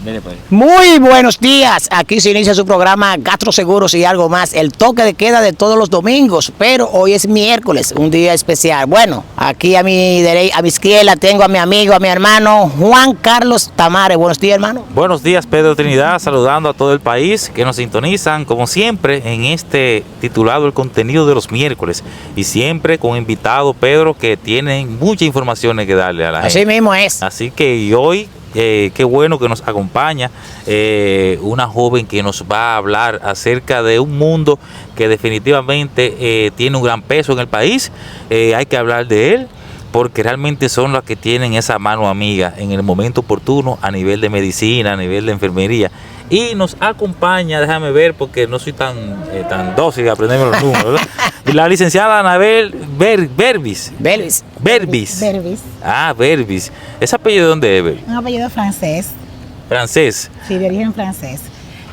Mire pues. Muy buenos días, aquí se inicia su programa Gastroseguros y algo más, el toque de queda de todos los domingos, pero hoy es miércoles, un día especial. Bueno, aquí a mi izquierda tengo a mi amigo, a mi hermano Juan Carlos Tamares. Buenos días, hermano. Buenos días, Pedro Trinidad, saludando a todo el país que nos sintonizan, como siempre, en este titulado El contenido de los miércoles, y siempre con invitado Pedro, que tienen muchas informaciones que darle a la gente. Así mismo es. Así que hoy, qué bueno que nos acompaña una joven que nos va a hablar acerca de un mundo que definitivamente tiene un gran peso en el país. Hay que hablar de él, porque realmente son las que tienen esa mano amiga en el momento oportuno a nivel de medicina, a nivel de enfermería. Y nos acompaña, déjame ver, porque no soy tan dócil de aprenderme los números, ¿verdad? La licenciada Anabel Berbis. Ah, Berbis. ¿Ese apellido de dónde es? Un apellido francés. ¿Francés? Sí, de origen francés.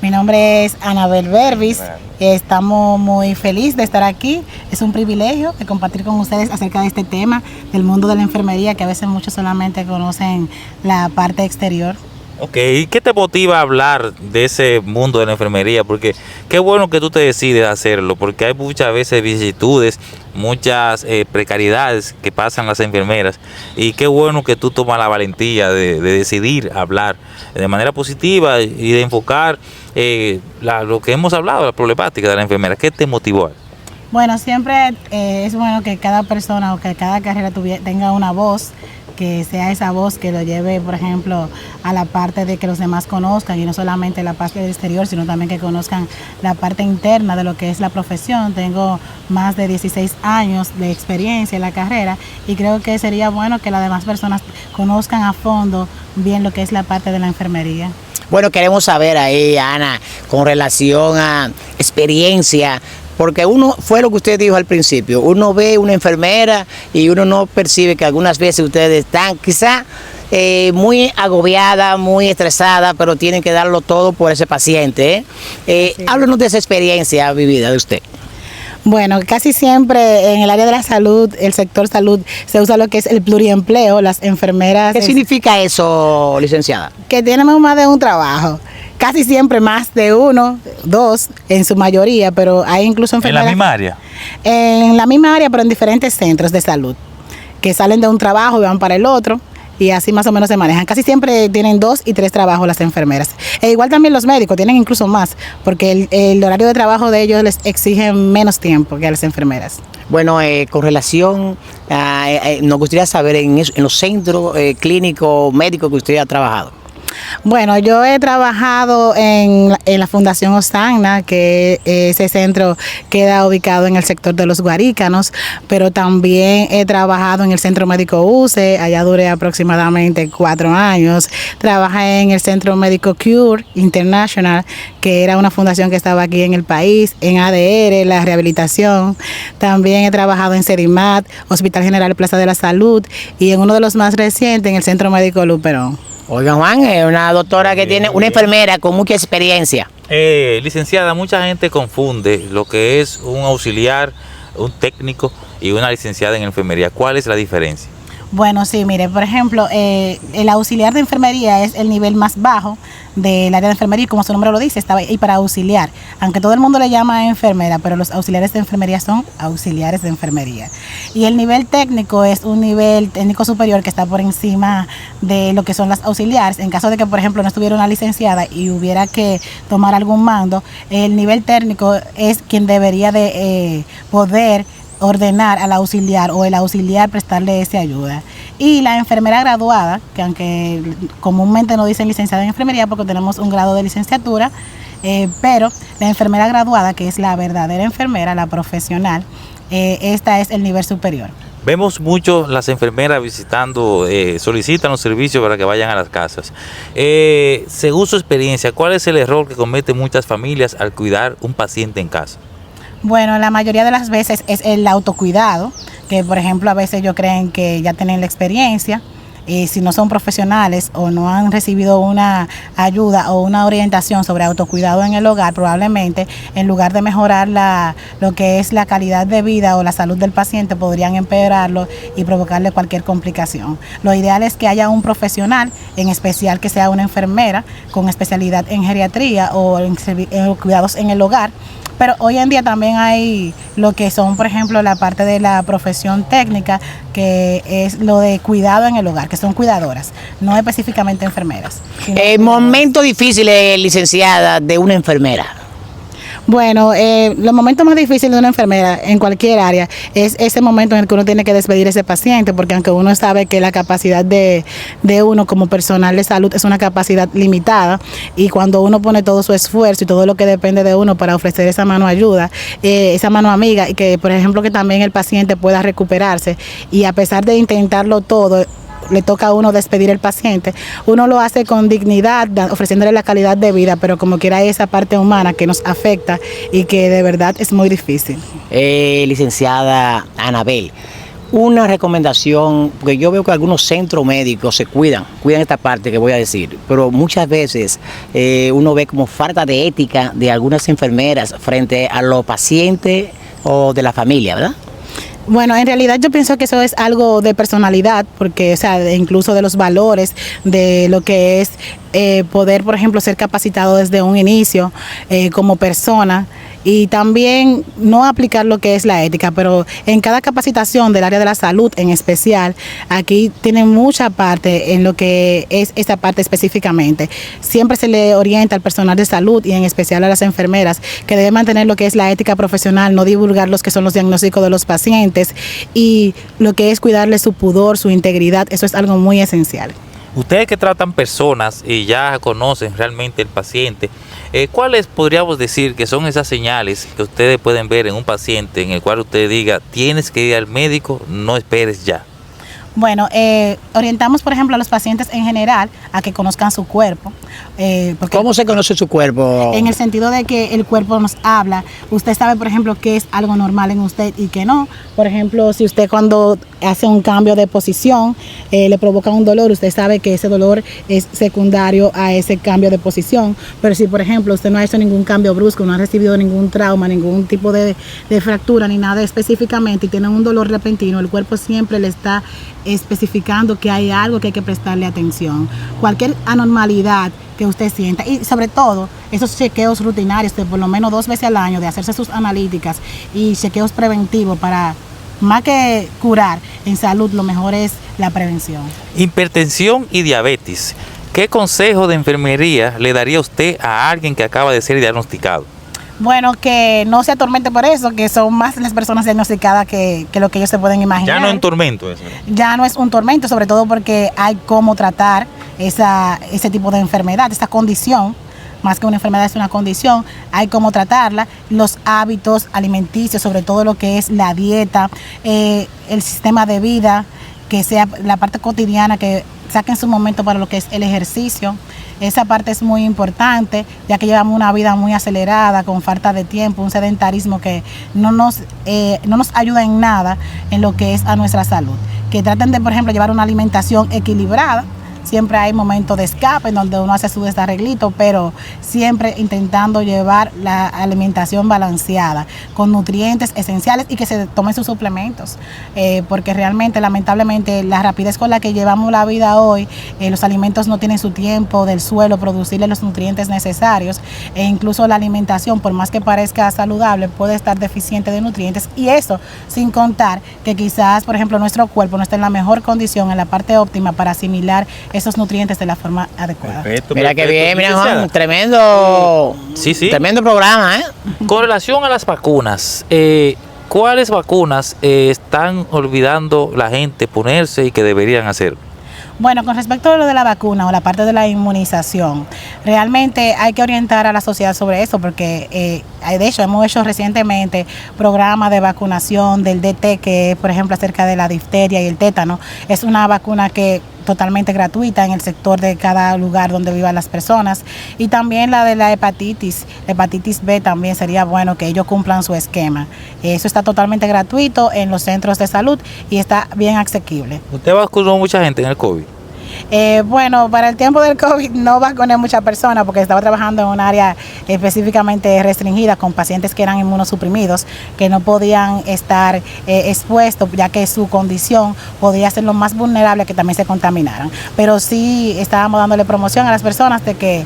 Mi nombre es Anabel Berbis. Estamos muy felices de estar aquí. Es un privilegio de compartir con ustedes acerca de este tema del mundo de la enfermería, que a veces muchos solamente conocen la parte exterior. Ok, ¿y qué te motiva a hablar de ese mundo de la enfermería? Porque qué bueno que tú te decides a hacerlo, porque hay muchas veces vicisitudes, muchas precariedades que pasan las enfermeras, y qué bueno que tú tomas la valentía de decidir hablar de manera positiva y de enfocar lo que hemos hablado, la problemática de la enfermera. ¿Qué te motivó? Bueno, siempre es bueno que cada persona o que cada carrera tenga una voz, que sea esa voz que lo lleve, por ejemplo, a la parte de que los demás conozcan, y no solamente la parte del exterior, sino también que conozcan la parte interna de lo que es la profesión. Tengo más de 16 años de experiencia en la carrera, y creo que sería bueno que las demás personas conozcan a fondo bien lo que es la parte de la enfermería. Bueno, queremos saber ahí, Ana, con relación a experiencia, porque uno, fue lo que usted dijo al principio, uno ve una enfermera y uno no percibe que algunas veces ustedes están quizá muy agobiada, muy estresada, pero tienen que darlo todo por ese paciente. Sí. Háblanos de esa experiencia vivida de usted. Bueno, casi siempre en el área de la salud, el sector salud, se usa lo que es el pluriempleo. Las enfermeras... ¿Qué significa eso, licenciada? Que tenemos más de un trabajo. Casi siempre más de uno, dos, en su mayoría, pero hay incluso enfermeras... ¿En la misma área? En la misma área, pero en diferentes centros de salud, que salen de un trabajo y van para el otro, y así más o menos se manejan. Casi siempre tienen 2 y 3 trabajos las enfermeras. E igual también los médicos tienen incluso más, porque el horario de trabajo de ellos les exige menos tiempo que a las enfermeras. Bueno, con relación a, nos gustaría saber en los centros clínicos médicos que usted ha trabajado. Bueno, yo he trabajado en la Fundación Osana, que ese centro queda ubicado en el sector de los Guarícanos, pero también he trabajado en el Centro Médico UCE, allá duré aproximadamente 4 años. Trabajé en el Centro Médico Cure International, que era una fundación que estaba aquí en el país, en ADR, la rehabilitación. También he trabajado en Cedimat, Hospital General Plaza de la Salud, y en uno de los más recientes, en el Centro Médico Luperón. Oiga, Juan, es una doctora que tiene, una enfermera con mucha experiencia. Licenciada, mucha gente confunde lo que es un auxiliar, un técnico y una licenciada en enfermería. ¿Cuál es la diferencia? Bueno, sí, mire, por ejemplo, el auxiliar de enfermería es el nivel más bajo del área de enfermería, y como su nombre lo dice, está ahí para auxiliar, aunque todo el mundo le llama enfermera, pero los auxiliares de enfermería son auxiliares de enfermería. Y el nivel técnico es un nivel técnico superior que está por encima de lo que son las auxiliares. En caso de que, por ejemplo, no estuviera una licenciada y hubiera que tomar algún mando, el nivel técnico es quien debería de poder ordenar al auxiliar, o el auxiliar prestarle esa ayuda. Y la enfermera graduada, que aunque comúnmente no dicen licenciada en enfermería porque tenemos un grado de licenciatura, pero la enfermera graduada, que es la verdadera enfermera, la profesional, esta es el nivel superior. Vemos mucho las enfermeras visitando, solicitan los servicios para que vayan a las casas. Según su experiencia, ¿cuál es el error que cometen muchas familias al cuidar un paciente en casa? Bueno, la mayoría de las veces es el autocuidado, que por ejemplo a veces ellos creen que ya tienen la experiencia si no son profesionales o no han recibido una ayuda o una orientación sobre autocuidado en el hogar, probablemente en lugar de mejorar lo que es la calidad de vida o la salud del paciente, podrían empeorarlo y provocarle cualquier complicación. Lo ideal es que haya un profesional, en especial que sea una enfermera con especialidad en geriatría o en cuidados en el hogar. Pero hoy en día también hay lo que son, por ejemplo, la parte de la profesión técnica, que es lo de cuidado en el hogar, que son cuidadoras, no específicamente enfermeras. Momento difícil, licenciada, de una enfermera. Bueno, los momentos más difíciles de una enfermera en cualquier área es ese momento en el que uno tiene que despedir a ese paciente, porque aunque uno sabe que la capacidad de uno como personal de salud es una capacidad limitada, y cuando uno pone todo su esfuerzo y todo lo que depende de uno para ofrecer esa mano ayuda, esa mano amiga, y que por ejemplo que también el paciente pueda recuperarse, y a pesar de intentarlo todo, le toca a uno despedir al paciente, uno lo hace con dignidad, ofreciéndole la calidad de vida, pero como quiera hay esa parte humana que nos afecta y que de verdad es muy difícil. Licenciada Anabel, una recomendación, porque yo veo que algunos centros médicos se cuidan esta parte que voy a decir, pero muchas veces uno ve como falta de ética de algunas enfermeras frente a los pacientes o de la familia, ¿verdad? Bueno, en realidad yo pienso que eso es algo de personalidad, porque, o sea, incluso de los valores, de lo que es poder, por ejemplo, ser capacitado desde un inicio como persona, y también no aplicar lo que es la ética, pero en cada capacitación del área de la salud en especial, aquí tiene mucha parte en lo que es esa parte específicamente. Siempre se le orienta al personal de salud y en especial a las enfermeras que debe mantener lo que es la ética profesional, no divulgar los que son los diagnósticos de los pacientes, y lo que es cuidarle su pudor, su integridad, eso es algo muy esencial. Ustedes que tratan personas y ya conocen realmente el paciente, ¿cuáles podríamos decir que son esas señales que ustedes pueden ver en un paciente en el cual usted diga, tienes que ir al médico, no esperes ya? Bueno, orientamos, por ejemplo, a los pacientes en general a que conozcan su cuerpo. ¿Cómo se conoce su cuerpo? En el sentido de que el cuerpo nos habla. Usted sabe, por ejemplo, qué es algo normal en usted y qué no. Por ejemplo, si usted cuando hace un cambio de posición le provoca un dolor, usted sabe que ese dolor es secundario a ese cambio de posición. Pero si, por ejemplo, usted no ha hecho ningún cambio brusco, no ha recibido ningún trauma, ningún tipo de fractura ni nada específicamente y tiene un dolor repentino, el cuerpo siempre le está especificando que hay algo que hay que prestarle atención. Cualquier anormalidad que usted sienta, y sobre todo esos chequeos rutinarios de por lo menos 2 veces al año, de hacerse sus analíticas y chequeos preventivos, para más que curar en salud, lo mejor es la prevención. Hipertensión y diabetes. ¿Qué consejo de enfermería le daría usted a alguien que acaba de ser diagnosticado? Bueno, que no se atormente por eso, que son más las personas diagnosticadas que lo que ellos se pueden imaginar. Ya no es un tormento eso. Ya no es un tormento, sobre todo porque hay cómo tratar ese tipo de enfermedad, esta condición. Más que una enfermedad, es una condición, hay cómo tratarla, los hábitos alimenticios, sobre todo lo que es la dieta, el sistema de vida, que sea la parte cotidiana, que saquen su momento para lo que es el ejercicio. Esa parte es muy importante, ya que llevamos una vida muy acelerada, con falta de tiempo, un sedentarismo que no nos ayuda en nada en lo que es a nuestra salud. Que traten de, por ejemplo, llevar una alimentación equilibrada. Siempre hay momentos de escape en donde uno hace su desarreglito, pero siempre intentando llevar la alimentación balanceada, con nutrientes esenciales, y que se tomen sus suplementos, porque realmente, lamentablemente, la rapidez con la que llevamos la vida hoy, los alimentos no tienen su tiempo del suelo producirle los nutrientes necesarios, e incluso la alimentación, por más que parezca saludable, puede estar deficiente de nutrientes, y eso sin contar que quizás, por ejemplo, nuestro cuerpo no está en la mejor condición, en la parte óptima para asimilar esos nutrientes de la forma adecuada. Perfecto, mira qué bien, mira Juan, tremendo, tremendo programa, ¿eh? Con relación a las vacunas, ¿cuáles vacunas están olvidando la gente ponerse y que deberían hacer? Bueno, con respecto a lo de la vacuna o la parte de la inmunización, realmente hay que orientar a la sociedad sobre eso, porque de hecho hemos hecho recientemente programas de vacunación del DT, que es, por ejemplo, acerca de la difteria y el tétano. Es una vacuna que totalmente gratuita en el sector de cada lugar donde vivan las personas, y también la de la hepatitis B también sería bueno que ellos cumplan su esquema. Eso está totalmente gratuito en los centros de salud y está bien asequible. ¿Usted vacunó mucha gente en el COVID? Bueno, para el tiempo del COVID no vacuné muchas personas porque estaba trabajando en un área específicamente restringida con pacientes que eran inmunosuprimidos, que no podían estar expuestos, ya que su condición podía ser lo más vulnerable que también se contaminaran. Pero sí estábamos dándole promoción a las personas de que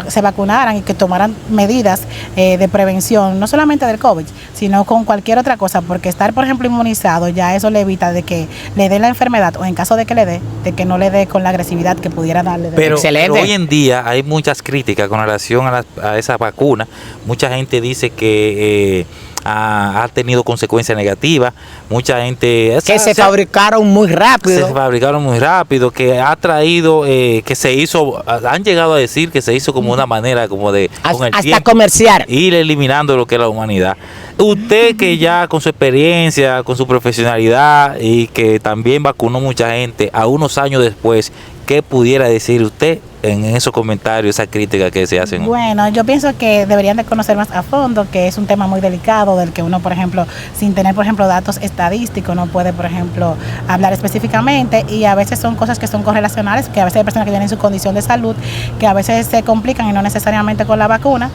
se vacunaran y que tomaran medidas de prevención, no solamente del COVID, sino con cualquier otra cosa, porque estar, por ejemplo, inmunizado, ya eso le evita de que le dé la enfermedad, o en caso de que le dé, de que no le dé con la agresividad que pudiera darle. Pero hoy en día hay muchas críticas con relación a esa vacuna. Mucha gente dice que ha tenido consecuencias negativas. Mucha gente... Que se fabricaron muy rápido. Se fabricaron muy rápido, que ha traído, que se hizo, han llegado a decir que se hizo como una manera como de... Hasta comercial. Ir eliminando lo que es la humanidad. Usted que ya con su experiencia, con su profesionalidad y que también vacunó mucha gente, a unos años después, ¿qué pudiera decir usted en esos comentarios, esa crítica que se hacen? Bueno, yo pienso que deberían de conocer más a fondo, que es un tema muy delicado, del que uno, por ejemplo, sin tener, por ejemplo, datos estadísticos, no puede, por ejemplo, hablar específicamente, y a veces son cosas que son correlacionales, que a veces hay personas que tienen su condición de salud, que a veces se complican y no necesariamente con la vacuna,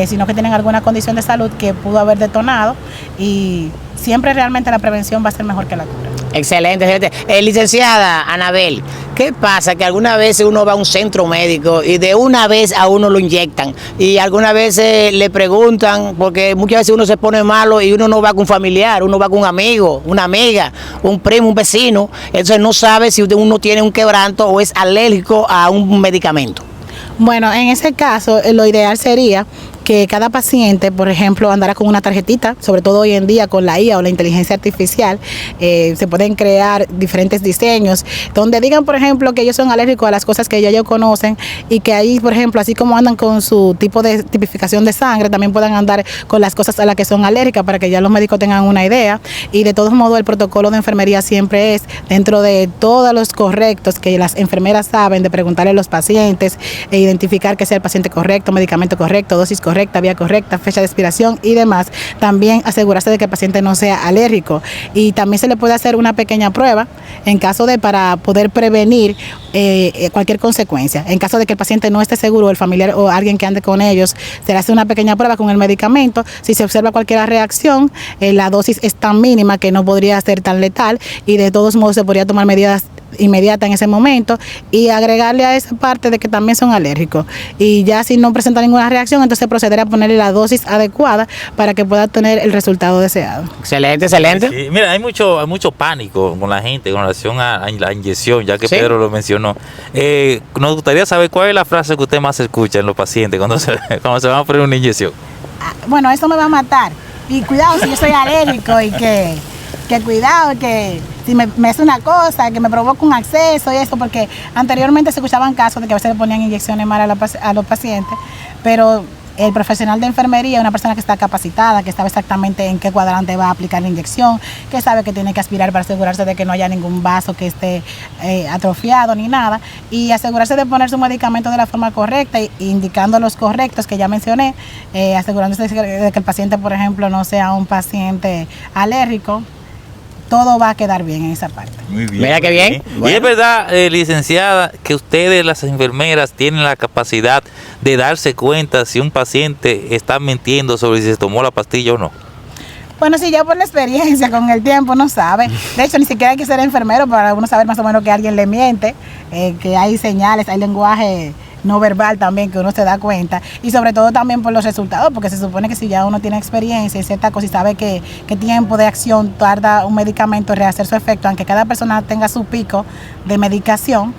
sino que tienen alguna condición de salud que pudo haber detonado, y siempre realmente la prevención va a ser mejor que la cura. Excelente, excelente. Licenciada Anabel, ¿qué pasa? Que algunas veces uno va a un centro médico y de una vez a uno lo inyectan, y algunas veces le preguntan, porque muchas veces uno se pone malo y uno no va con un familiar, uno va con un amigo, una amiga, un primo, un vecino, entonces no sabe si uno tiene un quebranto o es alérgico a un medicamento. Bueno, en ese caso, lo ideal sería que cada paciente, por ejemplo, andara con una tarjetita, sobre todo hoy en día con la IA o la inteligencia artificial, se pueden crear diferentes diseños donde digan, por ejemplo, que ellos son alérgicos a las cosas que ellos conocen, y que ahí, por ejemplo, así como andan con su tipo de tipificación de sangre, también puedan andar con las cosas a las que son alérgicas, para que ya los médicos tengan una idea. Y de todos modos, el protocolo de enfermería siempre es, dentro de todos los correctos que las enfermeras saben, de preguntarle a los pacientes e identificar que sea el paciente correcto, medicamento correcto, dosis correcta, vía correcta, fecha de expiración y demás. También asegurarse de que el paciente no sea alérgico, y también se le puede hacer una pequeña prueba en caso de, para poder prevenir cualquier consecuencia. En caso de que el paciente no esté seguro, el familiar o alguien que ande con ellos, se le hace una pequeña prueba con el medicamento. Si se observa cualquier reacción, la dosis es tan mínima que no podría ser tan letal, y de todos modos se podría tomar medidas inmediata en ese momento, y agregarle a esa parte de que también son alérgicos, y ya si no presenta ninguna reacción, entonces proceder a ponerle la dosis adecuada para que pueda tener el resultado deseado. Excelente, excelente. Sí, mira, hay mucho pánico con la gente con relación a la inyección, ya que ¿Sí? Pedro lo mencionó. Nos gustaría saber cuál es la frase que usted más escucha en los pacientes cuando se van a poner una inyección. Bueno, eso me va a matar, y cuidado si yo soy alérgico, y que cuidado, que si me hace una cosa, que me provoca un acceso y eso, porque anteriormente se escuchaban casos de que a veces le ponían inyecciones mal a los pacientes, pero el profesional de enfermería es una persona que está capacitada, que sabe exactamente en qué cuadrante va a aplicar la inyección, que sabe que tiene que aspirar para asegurarse de que no haya ningún vaso que esté atrofiado ni nada, y asegurarse de poner su medicamento de la forma correcta, indicando los correctos que ya mencioné, asegurándose de que el paciente, por ejemplo, no sea un paciente alérgico. Todo va a quedar bien en esa parte. Muy bien. Mira qué bien. Y Bueno. es verdad, licenciada, que ustedes, las enfermeras, tienen la capacidad de darse cuenta si un paciente está mintiendo sobre si se tomó la pastilla o no. Bueno, sí, ya por la experiencia, con el tiempo uno sabe. De hecho, ni siquiera hay que ser enfermero para uno saber más o menos que alguien le miente, que hay señales, hay lenguaje no verbal también que uno se da cuenta, y sobre todo también por los resultados, porque se supone que si ya uno tiene experiencia y cierta cosa y sabe qué tiempo de acción tarda un medicamento en rehacer su efecto, aunque cada persona tenga su pico de medicación,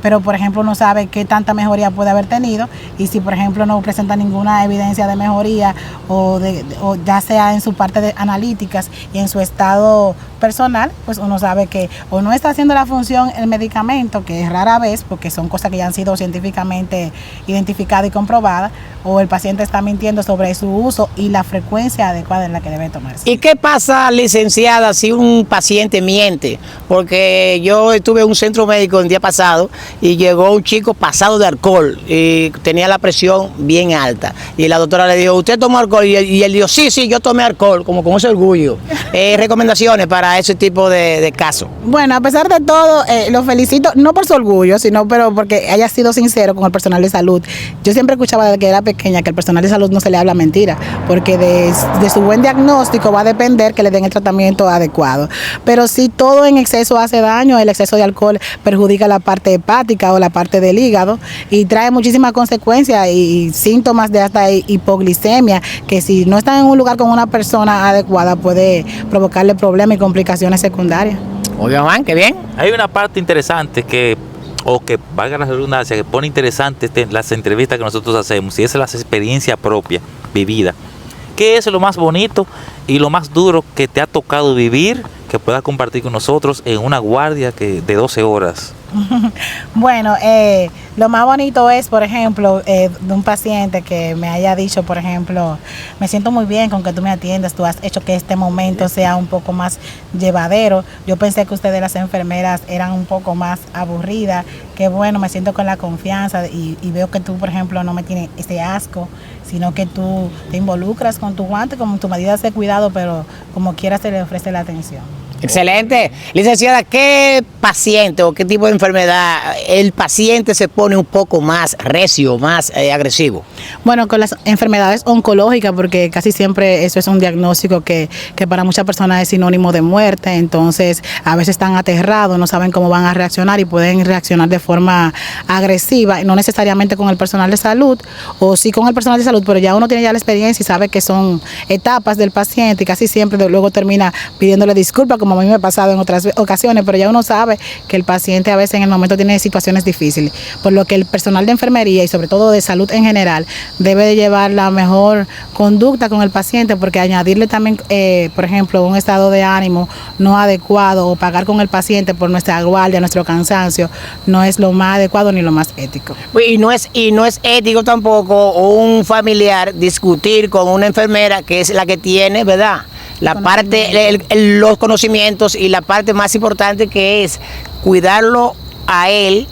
pero por ejemplo uno sabe qué tanta mejoría puede haber tenido, y si por ejemplo no presenta ninguna evidencia de mejoría, o ya sea en su parte de analíticas y en su estado personal, pues uno sabe que o no está haciendo la función el medicamento, que es rara vez, porque son cosas que ya han sido científicamente identificadas y comprobadas, o el paciente está mintiendo sobre su uso y la frecuencia adecuada en la que debe tomarse. ¿Y qué pasa, licenciada, si un paciente miente? Porque yo estuve en un centro médico el día pasado y llegó un chico pasado de alcohol y tenía la presión bien alta. Y la doctora le dijo, ¿usted tomó alcohol? Y él dijo, sí, yo tomé alcohol, como con ese orgullo. Recomendaciones para ese tipo de casos. Bueno, a pesar de todo, lo felicito, no por su orgullo, sino pero porque haya sido sincero con el personal de salud. Yo siempre escuchaba desde que era pequeña que al personal de salud no se le habla mentira, porque de su buen diagnóstico va a depender que le den el tratamiento adecuado. Pero si todo en exceso hace daño, el exceso de alcohol perjudica la parte hepática o la parte del hígado y trae muchísimas consecuencias y síntomas de hasta hipoglicemia, que si no están en un lugar con una persona adecuada puede provocarle problemas y complicaciones secundarias. Oigan, Juan, qué bien. Hay una parte interesante que valga la redundancia, que pone interesante las entrevistas que nosotros hacemos, y esa es la experiencia propia, vivida. ¿Qué es lo más bonito y lo más duro que te ha tocado vivir, que puedas compartir con nosotros en una guardia de 12 horas? Bueno, lo más bonito es, por ejemplo, de un paciente que me haya dicho, por ejemplo, me siento muy bien con que tú me atiendas, tú has hecho que este momento sea un poco más llevadero. Yo pensé que ustedes las enfermeras eran un poco más aburridas, que bueno, me siento con la confianza y veo que tú, por ejemplo, no me tienes ese asco, sino que tú te involucras con tu guante, con tu medida de cuidado, pero como quiera se le ofrece la atención. Excelente. Licenciada, ¿qué paciente o qué tipo de enfermedad el paciente se pone un poco más recio, más agresivo? Bueno, con las enfermedades oncológicas, porque casi siempre eso es un diagnóstico que para muchas personas es sinónimo de muerte, entonces a veces están aterrados, no saben cómo van a reaccionar y pueden reaccionar de forma agresiva, no necesariamente con el personal de salud, o sí con el personal de salud, pero ya uno tiene ya la experiencia y sabe que son etapas del paciente y casi siempre luego termina pidiéndole disculpas, como a mí me ha pasado en otras ocasiones, pero ya uno sabe que el paciente a veces en el momento tiene situaciones difíciles, por lo que el personal de enfermería y sobre todo de salud en general debe de llevar la mejor conducta con el paciente, porque añadirle también, por ejemplo, un estado de ánimo no adecuado o pagar con el paciente por nuestra guardia, nuestro cansancio, no es lo más adecuado ni lo más ético. Y no es ético tampoco un familiar discutir con una enfermera que es la que tiene, ¿verdad?, la parte, los conocimientos, y la parte más importante que es cuidarlo a él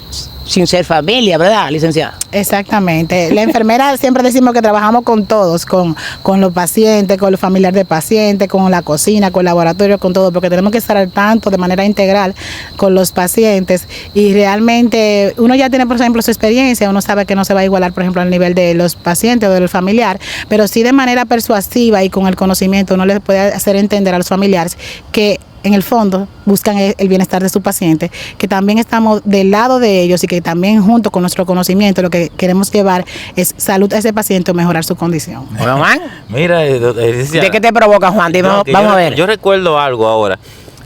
sin ser familia, ¿verdad, licenciada? Exactamente. La enfermera siempre decimos que trabajamos con todos, con los pacientes, con los familiares de pacientes, con la cocina, con el laboratorio, con todo, porque tenemos que estar al tanto de manera integral con los pacientes y realmente uno ya tiene, por ejemplo, su experiencia, uno sabe que no se va a igualar, por ejemplo, al nivel de los pacientes o del familiar, pero sí de manera persuasiva y con el conocimiento uno les puede hacer entender a los familiares que en el fondo buscan el bienestar de su paciente, que también estamos del lado de ellos y que también junto con nuestro conocimiento lo que queremos llevar es salud a ese paciente o mejorar su condición. Bueno, Juan, Mira, ¿de qué te provoca, Juan? Dime, vamos a ver. Yo recuerdo algo ahora.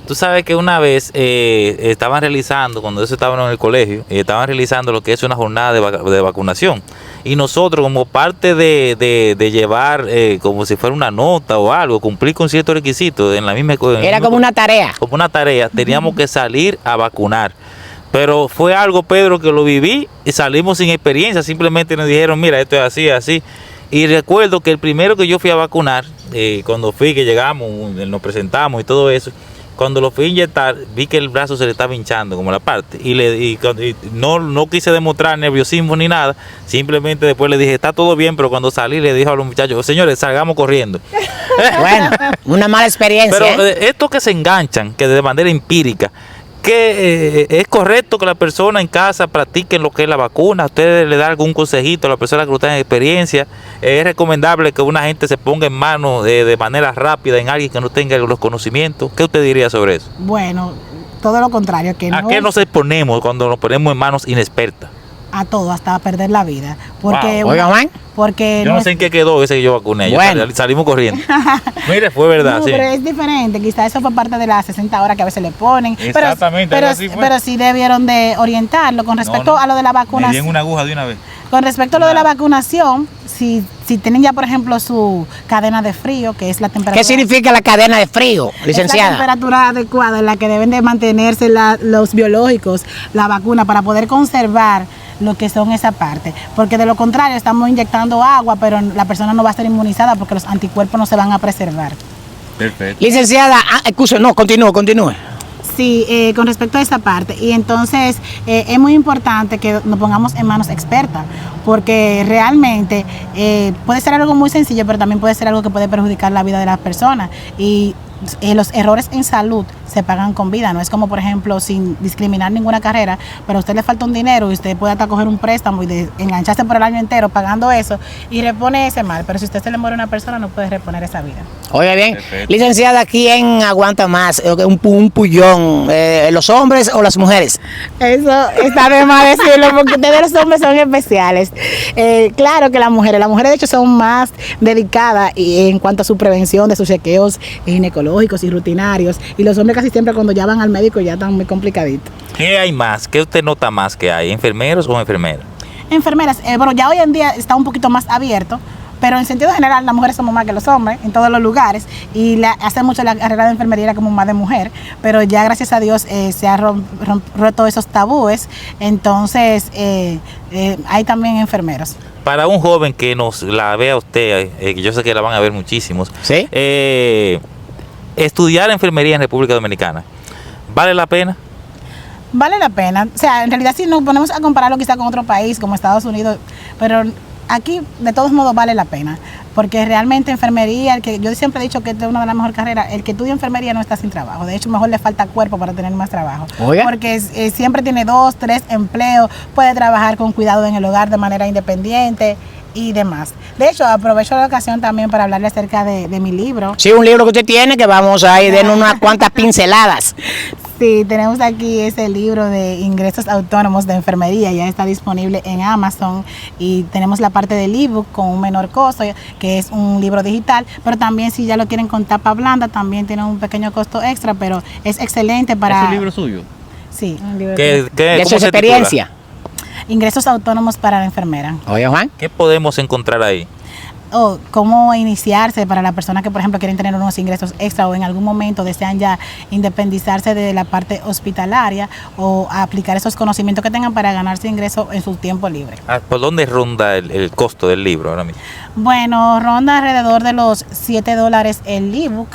Tú sabes que una vez estaban realizando, cuando eso estaban en el colegio, estaban realizando lo que es una jornada de vacunación. Y nosotros, como parte de llevar, como si fuera una nota o algo, cumplir con ciertos requisitos en la misma... Era como una tarea. Como una tarea, teníamos que salir a vacunar. Pero fue algo, Pedro, que lo viví y salimos sin experiencia. Simplemente nos dijeron, mira, esto es así, así. Y recuerdo que el primero que yo fui a vacunar, cuando fui, que llegamos, nos presentamos y todo eso, cuando lo fui a inyectar, vi que el brazo se le estaba hinchando como la parte y no quise demostrar nerviosismo ni nada, simplemente después le dije, está todo bien, pero cuando salí le dije a los muchachos, señores, salgamos corriendo. Bueno, una mala experiencia. Pero estos que se enganchan, que de manera empírica, que es correcto que la persona en casa practique lo que es la vacuna. Ustedes le dan algún consejito a la persona que no tiene experiencia. Es recomendable que una gente se ponga en manos de manera rápida en alguien que no tenga los conocimientos. ¿Qué usted diría sobre eso? Bueno, todo lo contrario. ¿A qué nos exponemos cuando nos ponemos en manos inexpertas? A todo, hasta perder la vida. Porque, wow. Oiga, Juan, porque yo no sé en qué quedó ese que yo vacuné. Bueno. Salimos corriendo. Mire, fue verdad. No, sí. Pero es diferente. Quizás eso fue parte de las 60 horas que a veces le ponen. Exactamente. Pero sí debieron de orientarlo con respecto a lo de la vacunación. Me di en una aguja de una vez. Con respecto a lo de la vacunación, si tienen ya, por ejemplo, su cadena de frío, que es la temperatura... ¿Qué significa la cadena de frío, licenciada? Es la temperatura adecuada en la que deben de mantenerse los biológicos, la vacuna, para poder conservar lo que son esa parte, porque de lo contrario estamos inyectando agua, pero la persona no va a estar inmunizada porque los anticuerpos no se van a preservar. Perfecto. Licenciada, no, continúe. Sí, con respecto a esa parte. Y entonces es muy importante que nos pongamos en manos expertas, porque realmente puede ser algo muy sencillo, pero también puede ser algo que puede perjudicar la vida de las personas. Y los errores en salud se pagan con vida. No es como, por ejemplo, sin discriminar ninguna carrera, pero a usted le falta un dinero y usted puede hasta coger un préstamo y engancharse por el año entero pagando eso y repone ese mal. Pero si usted se le muere a una persona, no puede reponer esa vida. Oiga bien, Perfecto. licenciada, ¿quién aguanta más un pullón? ¿Los hombres o las mujeres? Eso está de más decirlo porque ustedes los hombres son especiales. Claro que las mujeres de hecho son más dedicadas en cuanto a su prevención de sus chequeos ginecológicos y rutinarios, y los hombres casi siempre cuando ya van al médico ya están muy complicaditos. ¿Qué hay más? ¿Qué usted nota más que hay? ¿Enfermeros o enfermeras? Enfermeras, bueno, ya hoy en día está un poquito más abierto, pero en sentido general las mujeres somos más que los hombres en todos los lugares, y hace mucho la carrera de enfermería era como más de mujer, pero ya gracias a Dios se ha roto esos tabúes, entonces hay también enfermeros. Para un joven que nos la vea usted, que yo sé que la van a ver muchísimos, ¿Sí? Estudiar enfermería en República Dominicana, ¿vale la pena? Vale la pena, o sea, en realidad si nos ponemos a compararlo quizá con otro país como Estados Unidos, pero aquí de todos modos vale la pena, porque realmente enfermería, yo siempre he dicho que es una de las mejores carreras, el que estudia enfermería no está sin trabajo, de hecho mejor le falta cuerpo para tener más trabajo. Oiga. Porque siempre tiene 2, 3 empleos, puede trabajar con cuidado en el hogar de manera independiente y demás. De hecho, aprovecho la ocasión también para hablarle acerca de mi libro. Sí, un libro que usted tiene, que vamos a ir den unas cuantas pinceladas. Sí, tenemos aquí ese libro de ingresos autónomos de enfermería, ya está disponible en Amazon, y tenemos la parte del ebook con un menor costo, que es un libro digital, pero también si ya lo quieren con tapa blanda, también tiene un pequeño costo extra, pero es excelente para... ¿Es un libro suyo? Sí, un libro ¿Qué, De cómo su se experiencia. titula? Ingresos autónomos para la enfermera. Oye, Juan. ¿Qué podemos encontrar ahí? O cómo iniciarse para las personas que, por ejemplo, quieren tener unos ingresos extra o en algún momento desean ya independizarse de la parte hospitalaria o aplicar esos conocimientos que tengan para ganarse ingresos en su tiempo libre. ¿Por dónde ronda el costo del libro ahora mismo? Bueno, ronda alrededor de los $7 el ebook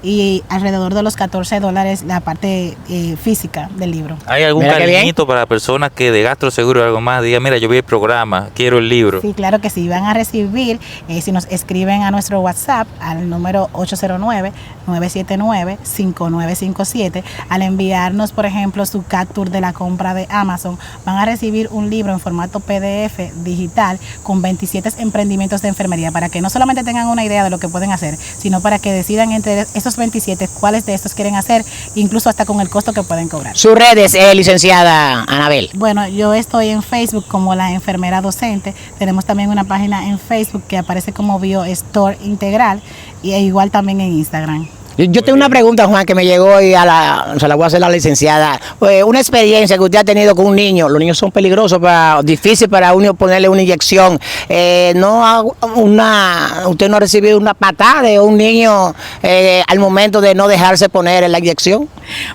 y alrededor de los $14 la parte física del libro. ¿Hay algún Mira qué bien. cariñito para personas que de Gastro Seguro o algo más diga, mira, yo vi el programa, quiero el libro? Sí, claro que sí, van a recibir, si nos escriben a nuestro WhatsApp al número 809-979-5957, al enviarnos, por ejemplo, su capture de la compra de Amazon, van a recibir un libro en formato PDF digital con 27 emprendimientos de enfermería, para que no solamente tengan una idea de lo que pueden hacer, sino para que decidan entre esos 27 cuáles de estos quieren hacer, incluso hasta con el costo que pueden cobrar. Sus redes, licenciada Anabel. Bueno, yo estoy en Facebook como la enfermera docente. Tenemos también una página en Facebook que aparece como BioStore Integral, y igual también en Instagram. Yo tengo una pregunta, Juan, que me llegó y se la voy a hacer a la licenciada. Una experiencia que usted ha tenido con un niño. Los niños son peligrosos, difícil para uno ponerle una inyección. Usted no ha recibido una patada de un niño al momento de no dejarse poner la inyección.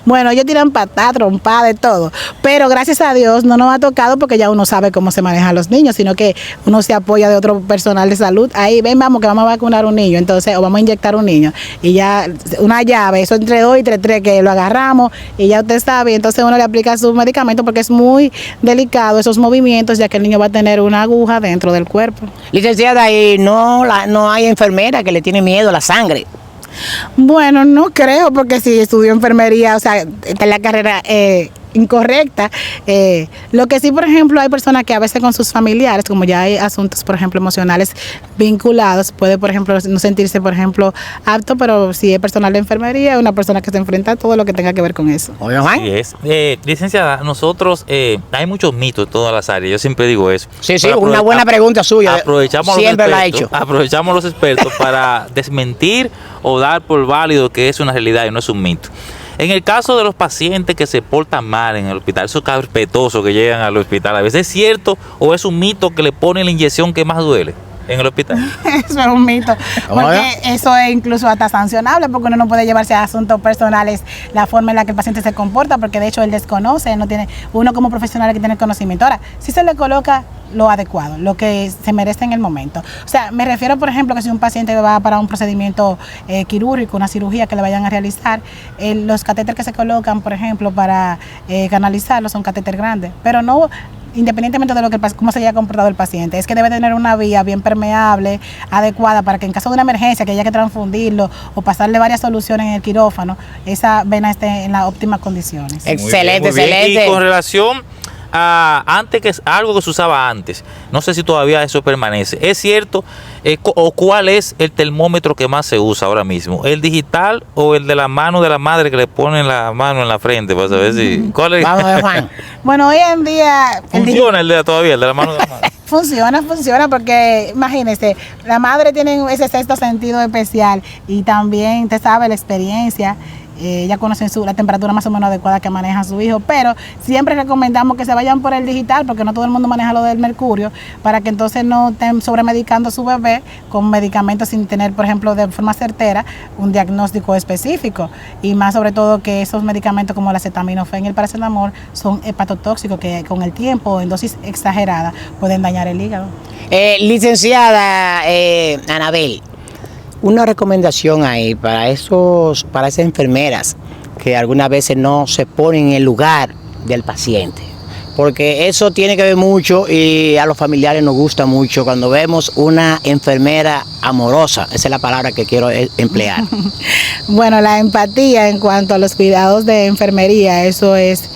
Bueno, ellos tiran patada, trompada, de todo, pero gracias a Dios no nos ha tocado, porque ya uno sabe cómo se manejan los niños, sino que uno se apoya de otro personal de salud. Ahí ven, vamos, que vamos a vacunar un niño, entonces, o vamos a inyectar un niño, y ya una llave, eso entre 2 y entre 3 que lo agarramos, y ya usted sabe, entonces uno le aplica su medicamento, porque es muy delicado esos movimientos, ya que el niño va a tener una aguja dentro del cuerpo. Licenciada, y no hay enfermera que le tiene miedo a la sangre. Bueno, no creo, porque si estudió enfermería, o sea, está en la carrera incorrecta. Lo que sí, por ejemplo, hay personas que a veces con sus familiares, como ya hay asuntos, por ejemplo, emocionales vinculados, puede, por ejemplo, no sentirse, por ejemplo, apto, pero si es personal de enfermería, es una persona que se enfrenta a todo lo que tenga que ver con eso. Oye, Juan. Sí es. Licenciada, nosotros, hay muchos mitos en todas las áreas, yo siempre digo eso. Sí, Pero una buena pregunta suya. Siempre la ha hecho. Aprovechamos los expertos para desmentir o dar por válido que es una realidad y no es un mito. En el caso de los pacientes que se portan mal en el hospital, esos carpetosos que llegan al hospital, a veces es cierto o es un mito que le ponen la inyección que más duele. en el hospital? Eso es un mito, porque eso es incluso hasta sancionable, porque uno no puede llevarse a asuntos personales la forma en la que el paciente se comporta, porque de hecho él desconoce, no tiene, uno como profesional que tiene conocimiento. Ahora, si se le coloca lo adecuado, lo que se merece en el momento. O sea, me refiero, por ejemplo, que si un paciente va para un procedimiento quirúrgico, una cirugía que le vayan a realizar, los catéteres que se colocan, por ejemplo, para canalizarlo son catéteres grandes, pero no independientemente de lo que cómo se haya comportado el paciente, es que debe tener una vía bien permeable, adecuada, para que en caso de una emergencia que haya que transfundirlo o pasarle varias soluciones en el quirófano, esa vena esté en las óptimas condiciones. Excelente, muy bien. excelente. Y con relación antes, que es algo que se usaba antes, no sé si todavía eso permanece, ¿es cierto? ¿O cuál es el termómetro que más se usa ahora mismo? ¿El digital o el de la mano de la madre que le ponen la mano en la frente para saber si... ¿Cuál es? Vamos a ver, Juan. Bueno, hoy en día... ¿Funciona el de todavía, el de la mano de la madre? Funciona porque imagínese, la madre tiene ese sexto sentido especial y también, usted sabe, la experiencia. Ya conocen la temperatura más o menos adecuada que maneja su hijo, pero siempre recomendamos que se vayan por el digital, porque no todo el mundo maneja lo del mercurio, para que entonces no estén sobremedicando a su bebé con medicamentos sin tener, por ejemplo, de forma certera un diagnóstico específico, y más sobre todo que esos medicamentos como la acetaminofén y el paracetamol son hepatotóxicos que con el tiempo en dosis exagerada pueden dañar el hígado. Licenciada Anabel, una recomendación ahí para esas enfermeras que algunas veces no se ponen en el lugar del paciente, porque eso tiene que ver mucho y a los familiares nos gusta mucho cuando vemos una enfermera amorosa, esa es la palabra que quiero emplear. Bueno, la empatía en cuanto a los cuidados de enfermería, eso es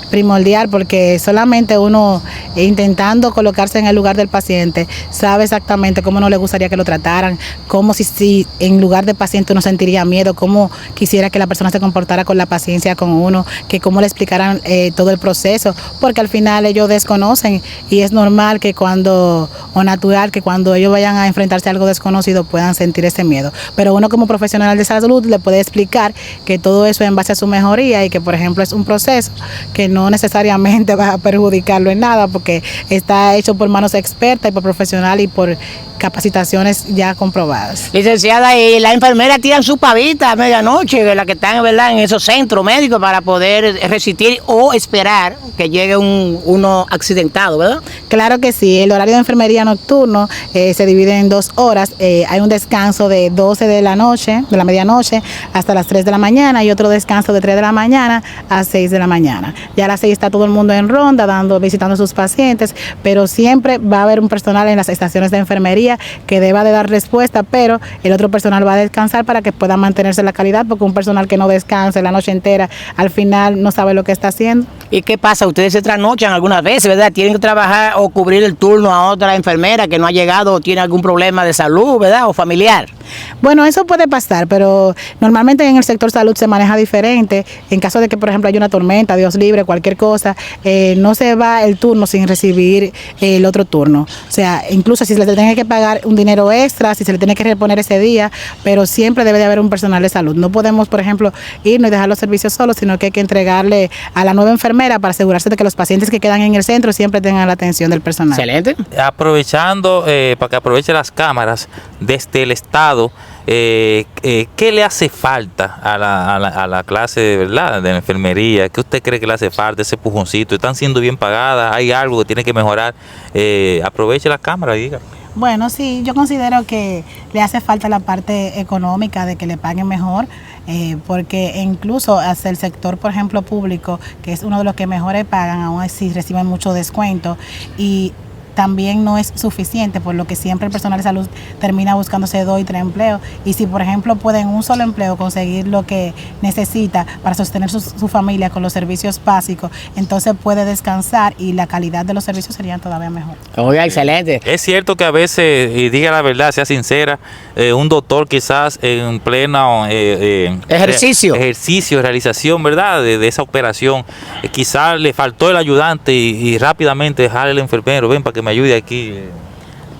primordial, porque solamente uno intentando colocarse en el lugar del paciente sabe exactamente cómo no le gustaría que lo trataran, cómo si en lugar del paciente uno sentiría miedo, cómo quisiera que la persona se comportara con la paciencia con uno, que cómo le explicaran todo el proceso, porque al final ellos desconocen y es normal que cuando ellos vayan a enfrentarse a algo desconocido puedan sentir ese miedo, pero uno como profesional de salud le puede explicar que todo eso es en base a su mejoría y que, por ejemplo, es un proceso que no necesariamente va a perjudicarlo en nada, porque está hecho por manos expertas y por profesionales y por capacitaciones ya comprobadas. Licenciada, y las enfermeras tiran su pavita a medianoche, la que están, ¿verdad?, en esos centros médicos para poder resistir o esperar que llegue uno accidentado, ¿verdad? Claro que sí, el horario de enfermería nocturno se divide en 2 horas, hay un descanso de 12 de la medianoche hasta las 3 de la mañana y otro descanso de 3 de la mañana a 6 de la mañana. Ya a las 6 está todo el mundo en ronda, visitando a sus pacientes, pero siempre va a haber un personal en las estaciones de enfermería que deba de dar respuesta, pero el otro personal va a descansar para que pueda mantenerse la calidad, porque un personal que no descanse la noche entera, al final no sabe lo que está haciendo. ¿Y qué pasa? Ustedes se trasnochan algunas veces, ¿verdad? Tienen que trabajar o cubrir el turno a otra enfermera que no ha llegado o tiene algún problema de salud, ¿verdad? O familiar. Bueno, eso puede pasar, pero normalmente en el sector salud se maneja diferente. En caso de que, por ejemplo, haya una tormenta, Dios libre, cualquier cosa, no se va el turno sin recibir el otro turno. O sea, incluso si se le tiene que pagar un dinero extra, si se le tiene que reponer ese día, pero siempre debe de haber un personal de salud. No podemos, por ejemplo, irnos y dejar los servicios solos, sino que hay que entregarle a la nueva enfermera para asegurarse de que los pacientes que quedan en el centro siempre tengan la atención del personal. Excelente. Aprovechando, para que aproveche las cámaras desde el Estado, ¿qué le hace falta a la clase de verdad de la enfermería? ¿Qué usted cree que le hace falta, ese pujoncito? ¿Están siendo bien pagadas? ¿Hay algo que tiene que mejorar? Aproveche la cámara y diga. Bueno, sí, yo considero que le hace falta la parte económica de que le paguen mejor, porque incluso hacia el sector, por ejemplo, público, que es uno de los que mejores pagan, aún así reciben mucho descuento y también no es suficiente, por lo que siempre el personal de salud termina buscándose 2 y 3 empleos, y si por ejemplo puede en un solo empleo conseguir lo que necesita para sostener su familia con los servicios básicos, entonces puede descansar y la calidad de los servicios sería todavía mejor. Oiga, excelente. Es cierto que a veces, y diga la verdad, sea sincera, un doctor quizás en pleno ejercicio, realización, ¿verdad?, de esa operación, quizás le faltó el ayudante y rápidamente dejarle al enfermero, ven para que me ayude aquí.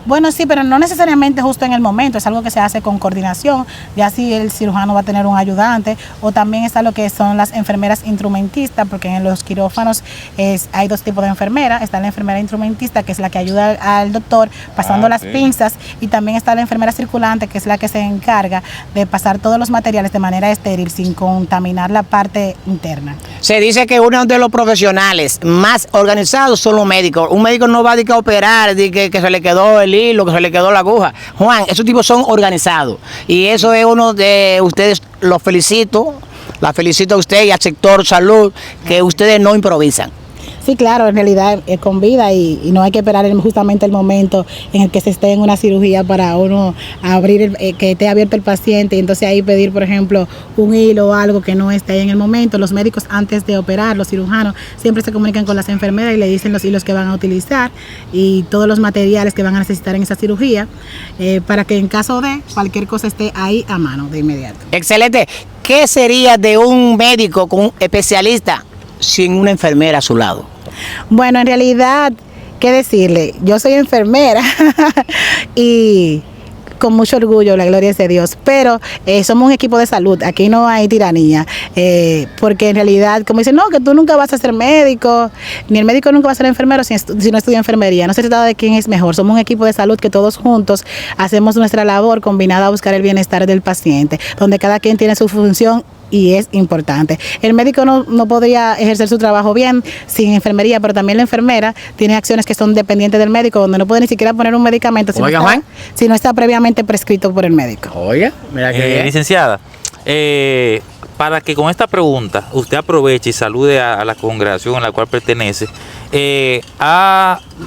Bueno, sí, pero no necesariamente justo en el momento, es algo que se hace con coordinación, ya si el cirujano va a tener un ayudante, o también está lo que son las enfermeras instrumentistas, porque en los quirófanos hay dos tipos de enfermera, está la enfermera instrumentista, que es la que ayuda al doctor pasando las pinzas, y también está la enfermera circulante, que es la que se encarga de pasar todos los materiales de manera estéril, sin contaminar la parte interna. Se dice que uno de los profesionales más organizados son los médicos. Un médico no va a operar, que se le quedó el hilo, que se le quedó la aguja. Juan, esos tipos son organizados. Y eso es uno de ustedes, los felicito, la felicito a usted y al sector salud, que ustedes no improvisan. Sí, claro, en realidad es con vida y no hay que esperar justamente el momento en el que se esté en una cirugía para uno abrir, que esté abierto el paciente y entonces ahí pedir, por ejemplo, un hilo o algo que no esté ahí en el momento. Los médicos antes de operar, los cirujanos, siempre se comunican con las enfermeras y le dicen los hilos que van a utilizar y todos los materiales que van a necesitar en esa cirugía, para que en caso de cualquier cosa esté ahí a mano de inmediato. Excelente. ¿Qué sería de un médico con un especialista sin una enfermera a su lado? Bueno, en realidad, ¿qué decirle? Yo soy enfermera y con mucho orgullo, la gloria es de Dios, pero somos un equipo de salud, aquí no hay tiranía, porque en realidad, como dicen, no, que tú nunca vas a ser médico, ni el médico nunca va a ser enfermero si no estudia enfermería, no se trata de quién es mejor, somos un equipo de salud que todos juntos hacemos nuestra labor combinada a buscar el bienestar del paciente, donde cada quien tiene su función y es importante. El médico no podría ejercer su trabajo bien sin enfermería, pero también la enfermera tiene acciones que son dependientes del médico, donde no puede ni siquiera poner un medicamento si no está previamente prescrito por el médico. Oiga, mira que bien. Licenciada, para que con esta pregunta usted aproveche y salude a la congregación a la cual pertenece,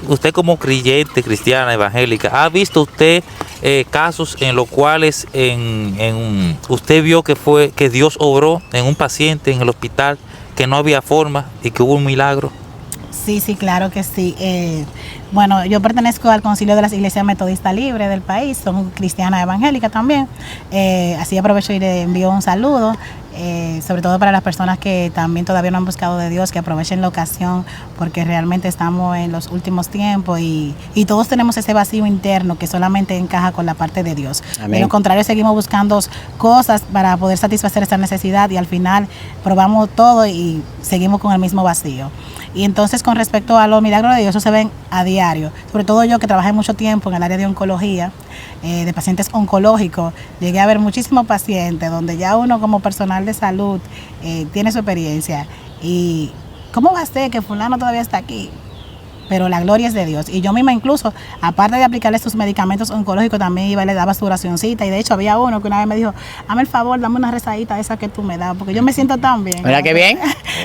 usted como creyente cristiana evangélica, ¿ha visto usted casos en los cuales usted vio que Dios obró en un paciente en el hospital, que no había forma y que hubo un milagro? Sí, claro que sí. Bueno, yo pertenezco al Concilio de las Iglesias Metodistas Libres del país, soy cristiana evangélica también, así aprovecho y le envío un saludo, sobre todo para las personas que también todavía no han buscado de Dios, que aprovechen la ocasión, porque realmente estamos en los últimos tiempos y todos tenemos ese vacío interno que solamente encaja con la parte de Dios. Amén. De lo contrario, seguimos buscando cosas para poder satisfacer esa necesidad y al final probamos todo y seguimos con el mismo vacío. Y entonces, con respecto a los milagros de Dios, eso se ven a diario. Sobre todo yo, que trabajé mucho tiempo en el área de oncología, de pacientes oncológicos, llegué a ver muchísimos pacientes donde ya uno como personal de salud tiene su experiencia. Y ¿cómo va a ser que fulano todavía está aquí? Pero la gloria es de Dios. Y yo misma incluso, aparte de aplicarle sus medicamentos oncológicos, también iba y le daba su oracioncita. Y de hecho había uno que una vez me dijo, hazme el favor, dame una rezadita esa que tú me das, porque yo me siento tan bien. ¿Verdad que bien?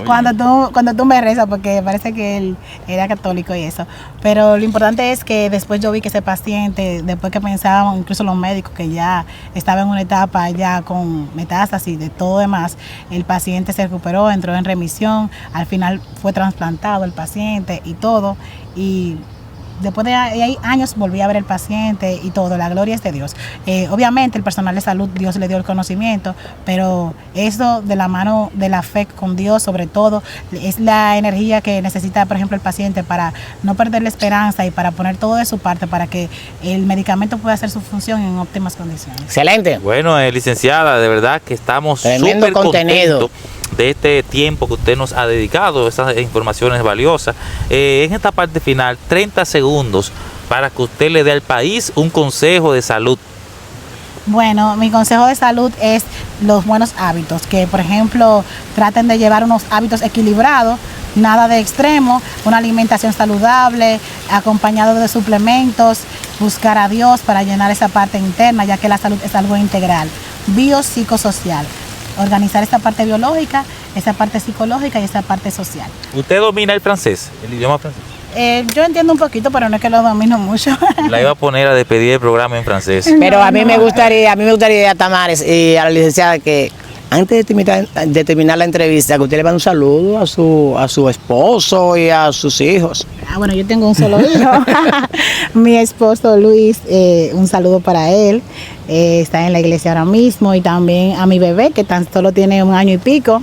Cuando tú me rezas, porque parece que él era católico y eso. Pero lo importante es que después yo vi que ese paciente, después que pensábamos, incluso los médicos, que ya estaba en una etapa ya con metástasis y de todo demás, el paciente se recuperó, entró en remisión, al final fue trasplantado el paciente y todo. Y después de ahí años volví a ver el paciente y todo, la gloria es de Dios. Obviamente el personal de salud, Dios le dio el conocimiento, pero eso de la mano de la fe con Dios, sobre todo, es la energía que necesita, por ejemplo, el paciente para no perder la esperanza y para poner todo de su parte para que el medicamento pueda hacer su función en óptimas condiciones. Excelente. Bueno, licenciada, de verdad que estamos súper contentos de este tiempo que usted nos ha dedicado, esas informaciones valiosas. En esta parte final, 30 segundos para que usted le dé al país un consejo de salud. Bueno, mi consejo de salud es los buenos hábitos, que por ejemplo traten de llevar unos hábitos equilibrados, nada de extremo, una alimentación saludable, acompañado de suplementos, buscar a Dios para llenar esa parte interna, ya que la salud es algo integral, biopsicosocial. Organizar esta parte biológica, esa parte psicológica y esa parte social. ¿Usted domina el francés, el idioma francés? Yo entiendo un poquito, pero no es que lo domino mucho. La iba a poner a despedir el programa en francés. Pero a mí me gustaría, Tamares, y a la licenciada, que antes de terminar la entrevista, que usted le mande un saludo a su esposo y a sus hijos. Bueno, yo tengo un solo hijo. Mi esposo Luis, un saludo para él. Está en la iglesia ahora mismo, y también a mi bebé, que tan solo tiene 1 año y pico.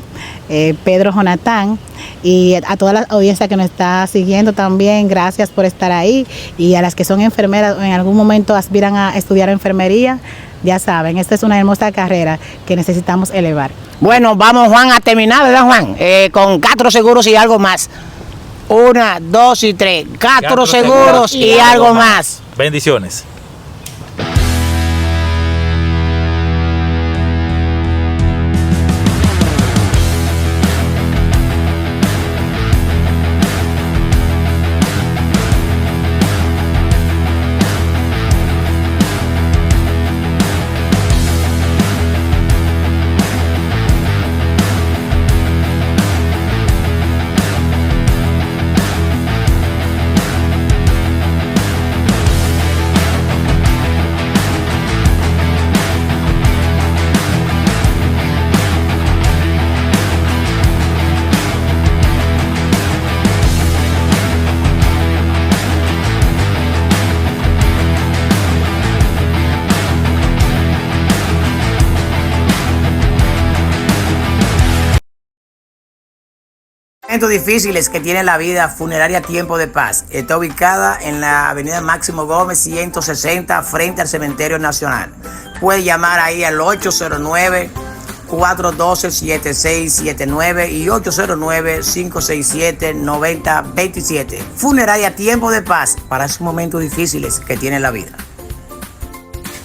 Pedro Jonathan, y a toda la audiencia que nos está siguiendo también, gracias por estar ahí, y a las que son enfermeras o en algún momento aspiran a estudiar enfermería, ya saben, esta es una hermosa carrera que necesitamos elevar. Bueno, vamos, Juan, a terminar, ¿verdad, Juan? Con Castro Seguros y algo más. 1, 2 y 3. Castro Seguros y algo más. Bendiciones. Momentos difíciles que tiene la vida. Funeraria Tiempo de Paz está ubicada en la avenida Máximo Gómez 160 frente al Cementerio Nacional. Puede llamar ahí al 809-412-7679 y 809-567-9027. Funeraria Tiempo de Paz para esos momentos difíciles que tiene la vida.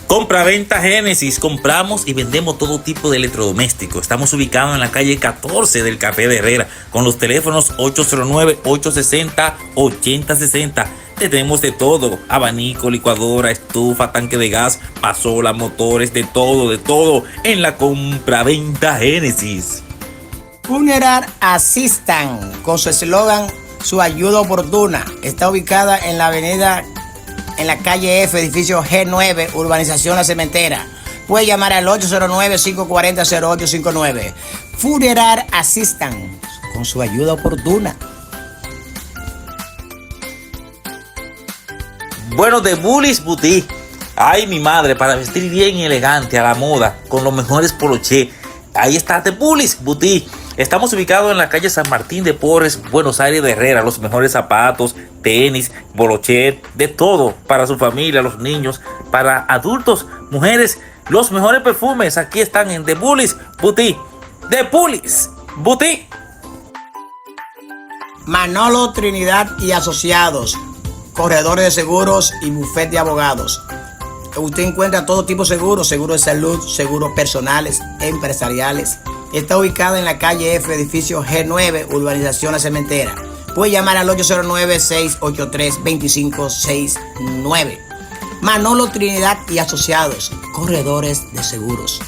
Compra-venta Génesis, compramos y vendemos todo tipo de electrodomésticos. Estamos ubicados en la calle 14 del Café de Herrera con los teléfonos 809-860-8060. Tenemos de todo: abanico, licuadora, estufa, tanque de gas, pasola, motores, de todo en la compra-venta Génesis. Funeral Assistant, con su eslogan "Su ayuda oportuna", está ubicada en la avenida, en la calle F, edificio G9, urbanización La Cementera. Puede llamar al 809-540-0859. Funeral Assistant, con su ayuda oportuna. Bueno, de Bullis Boutique. Ay, mi madre, para vestir bien y elegante a la moda, con los mejores poloché. Ahí está The Bullis Boutique. Estamos ubicados en la calle San Martín de Porres, Buenos Aires de Herrera. Los mejores zapatos, tenis, bolochet, de todo para su familia, los niños, para adultos, mujeres. Los mejores perfumes aquí están en The Bullis Boutique. The Bullis Boutique. Manolo Trinidad y Asociados, corredores de seguros y bufete de abogados. Usted encuentra todo tipo de seguros: seguros de salud, seguros personales, empresariales. Está ubicada en la calle F, edificio G9, urbanización La Cementera. Puede llamar al 809-683-2569. Manolo Trinidad y Asociados, corredores de seguros.